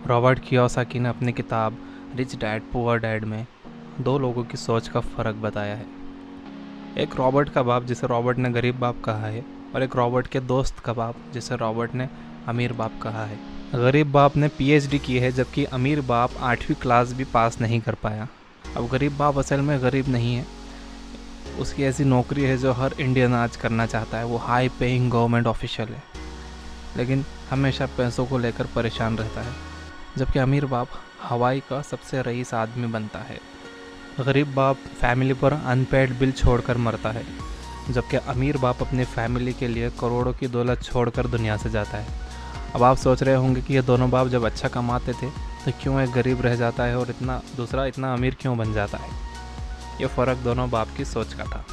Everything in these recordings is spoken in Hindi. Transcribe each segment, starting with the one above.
रॉबर्ट कियोसाकी ने अपनी किताब रिच डैड पुअर डैड में दो लोगों की सोच का फ़र्क बताया है। एक रॉबर्ट का बाप जिसे रॉबर्ट ने गरीब बाप कहा है, और एक रॉबर्ट के दोस्त का बाप जिसे रॉबर्ट ने अमीर बाप कहा है। गरीब बाप ने पीएचडी की है, जबकि अमीर बाप 8वीं क्लास भी पास नहीं कर पाया। अब गरीब बाप असल में गरीब नहीं है, उसकी ऐसी नौकरी है जो हर इंडियन आज करना चाहता है। वो हाई पेइंग गवर्नमेंट ऑफिशियल है, लेकिन हमेशा पैसों को लेकर परेशान रहता है। जबकि अमीर बाप हवाई का सबसे रईस आदमी बनता है। गरीब बाप फैमिली पर अनपेड बिल छोड़कर मरता है, जबकि अमीर बाप अपनी फैमिली के लिए करोड़ों की दौलत छोड़कर दुनिया से जाता है। अब आप सोच रहे होंगे कि ये दोनों बाप जब अच्छा कमाते थे तो क्यों एक गरीब रह जाता है और दूसरा इतना अमीर क्यों बन जाता है। ये फ़र्क दोनों बाप की सोच का था।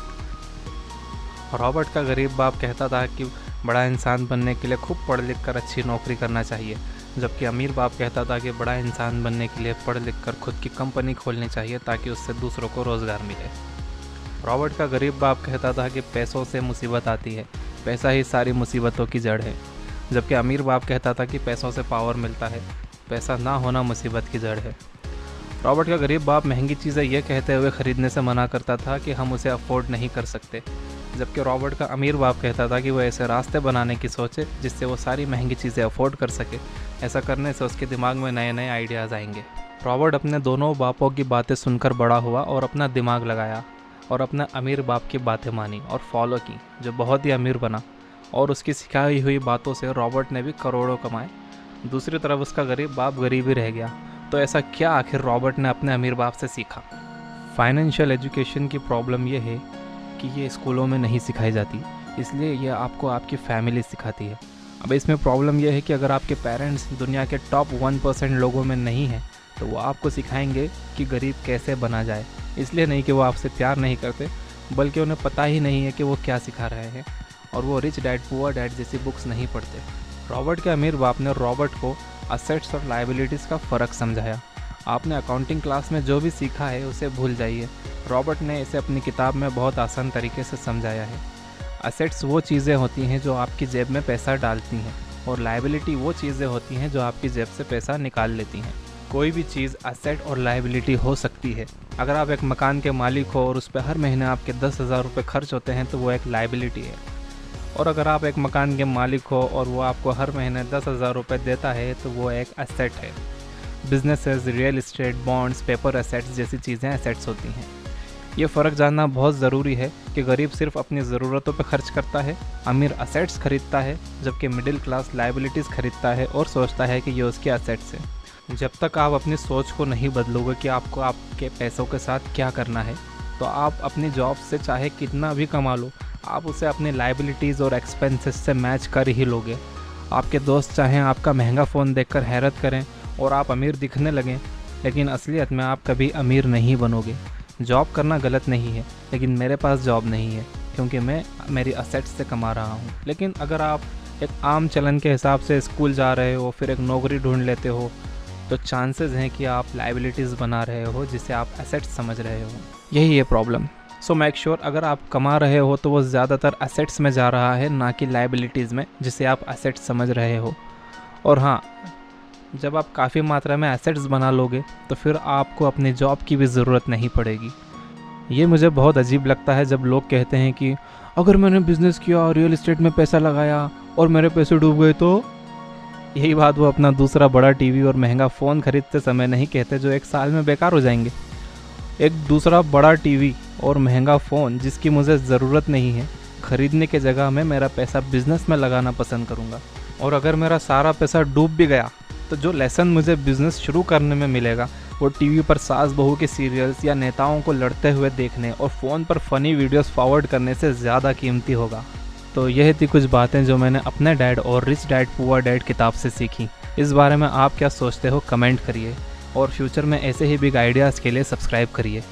रॉबर्ट का गरीब बाप कहता था कि बड़ा इंसान बनने के लिए खूब पढ़ लिख कर अच्छी नौकरी करना चाहिए, जबकि अमीर बाप कहता था कि बड़ा इंसान बनने के लिए पढ़ लिख कर खुद की कंपनी खोलनी चाहिए ताकि उससे दूसरों को रोज़गार मिले। रॉबर्ट का गरीब बाप कहता था कि पैसों से मुसीबत आती है, पैसा ही सारी मुसीबतों की जड़ है, जबकि अमीर बाप कहता था कि पैसों से पावर मिलता है, पैसा ना होना मुसीबत की जड़ है। रॉबर्ट का गरीब बाप महंगी चीज़ें यह कहते हुए ख़रीदने से मना करता था कि हम उसे अफोर्ड नहीं कर सकते, जबकि रॉबर्ट का अमीर बाप कहता था कि वो ऐसे रास्ते बनाने की सोचे जिससे वो सारी महंगी चीज़ें अफोर्ड कर सके। ऐसा करने से उसके दिमाग में नए नए आइडियाज़ आएंगे। रॉबर्ट अपने दोनों बापों की बातें सुनकर बड़ा हुआ और अपना दिमाग लगाया और अपने अमीर बाप की बातें मानी और फॉलो की, जो बहुत ही अमीर बना, और उसकी सिखाई हुई बातों से रॉबर्ट ने भी करोड़ों कमाए। दूसरी तरफ उसका गरीब बाप गरीब ही रह गया। तो ऐसा क्या आखिर रॉबर्ट ने अपने अमीर बाप से सीखा? फाइनेंशियल एजुकेशन की प्रॉब्लम यह है कि ये स्कूलों में नहीं सिखाई जाती, इसलिए ये आपको आपकी फैमिली सिखाती है। अब इसमें प्रॉब्लम यह है कि अगर आपके पेरेंट्स दुनिया के टॉप 1% लोगों में नहीं हैं, तो वो आपको सिखाएंगे कि गरीब कैसे बना जाए। इसलिए नहीं कि वो आपसे प्यार नहीं करते, बल्कि उन्हें पता ही नहीं है कि वो क्या सिखा रहे हैं, और वो रिच डैड पुअर डैड जैसी बुक्स नहीं पढ़ते। रॉबर्ट के अमीर बाप ने रॉबर्ट को असेट्स और लायबिलिटीज़ का फ़र्क समझाया। आपने अकाउंटिंग क्लास में जो भी सीखा है उसे भूल जाइए। रॉबर्ट ने इसे अपनी किताब में बहुत आसान तरीके से समझाया है। असेट्स वो चीज़ें होती हैं जो आपकी जेब में पैसा डालती हैं, और लायबिलिटी वो चीज़ें होती हैं जो आपकी जेब से पैसा निकाल लेती हैं। कोई भी चीज़ असेट और लायबिलिटी हो सकती है। अगर आप एक मकान के मालिक हो और उस पर हर महीने आपके 10,000 रुपये खर्च होते हैं तो वो एक लायबिलिटी है। और अगर आप एक मकान के मालिक हो और वो आपको हर महीने 10,000 रुपये देता है तो वो एक असेट है। Businesses, real estate, bonds, paper assets जैसी चीज़ें एसेट्स होती हैं। ये फ़र्क जानना बहुत ज़रूरी है कि गरीब सिर्फ अपनी ज़रूरतों पर खर्च करता है, अमीर असेट्स खरीदता है, जबकि मिडिल क्लास लायबिलिटीज़ खरीदता है और सोचता है कि ये उसके असेट्स है। जब तक आप अपनी सोच को नहीं बदलोगे कि आपको आपके पैसों के साथ क्या करना है, तो आप अपनी जॉब से चाहे कितना भी कमा लो, आप उसे अपनी लायबिलिटीज़ और एक्सपेंसेस से मैच कर ही लोगे। आपके दोस्त चाहें आपका महंगा फ़ोन देखकर हैरत करें और आप अमीर दिखने लगें, लेकिन असलियत में आप कभी अमीर नहीं बनोगे। जॉब करना गलत नहीं है, लेकिन मेरे पास जॉब नहीं है क्योंकि मैं मेरी असेट्स से कमा रहा हूँ। लेकिन अगर आप एक आम चलन के हिसाब से स्कूल जा रहे हो, फिर एक नौकरी ढूंढ लेते हो, तो चांसेस हैं कि आप लायबिलिटीज़ बना रहे हो जिसे आप एसेट्स समझ रहे हो। यही है प्रॉब्लम। सो मेक श्योर अगर आप कमा रहे हो तो वो ज़्यादातर एसेट्स में जा रहा है, ना कि लायबिलिटीज़ में जिसे आप एसेट्स समझ रहे हो। और हाँ, जब आप काफ़ी मात्रा में एसेट्स बना लोगे तो फिर आपको अपनी जॉब की भी ज़रूरत नहीं पड़ेगी। ये मुझे बहुत अजीब लगता है जब लोग कहते हैं कि अगर मैंने बिज़नेस किया, रियल इस्टेट में पैसा लगाया और मेरे पैसे डूब गए तो। यही बात वो अपना दूसरा बड़ा टीवी और महंगा फ़ोन खरीदते समय नहीं कहते, जो एक साल में बेकार हो जाएंगे। एक दूसरा बड़ा टीवी और महंगा फ़ोन जिसकी मुझे ज़रूरत नहीं है ख़रीदने के जगह मैं मेरा पैसा बिज़नेस में लगाना पसंद करूँगा। और अगर मेरा सारा पैसा डूब भी गया तो जो लेसन मुझे बिज़नेस शुरू करने में मिलेगा वो टीवी पर सास बहू के सीरियल्स या नेताओं को लड़ते हुए देखने और फ़ोन पर फ़नी वीडियोस फॉरवर्ड करने से ज़्यादा कीमती होगा। तो यह थी कुछ बातें जो मैंने अपने डैड और रिच डैड पुअर डैड किताब से सीखी। इस बारे में आप क्या सोचते हो कमेंट करिए, और फ्यूचर में ऐसे ही बिग आइडियाज़ के लिए सब्सक्राइब करिए।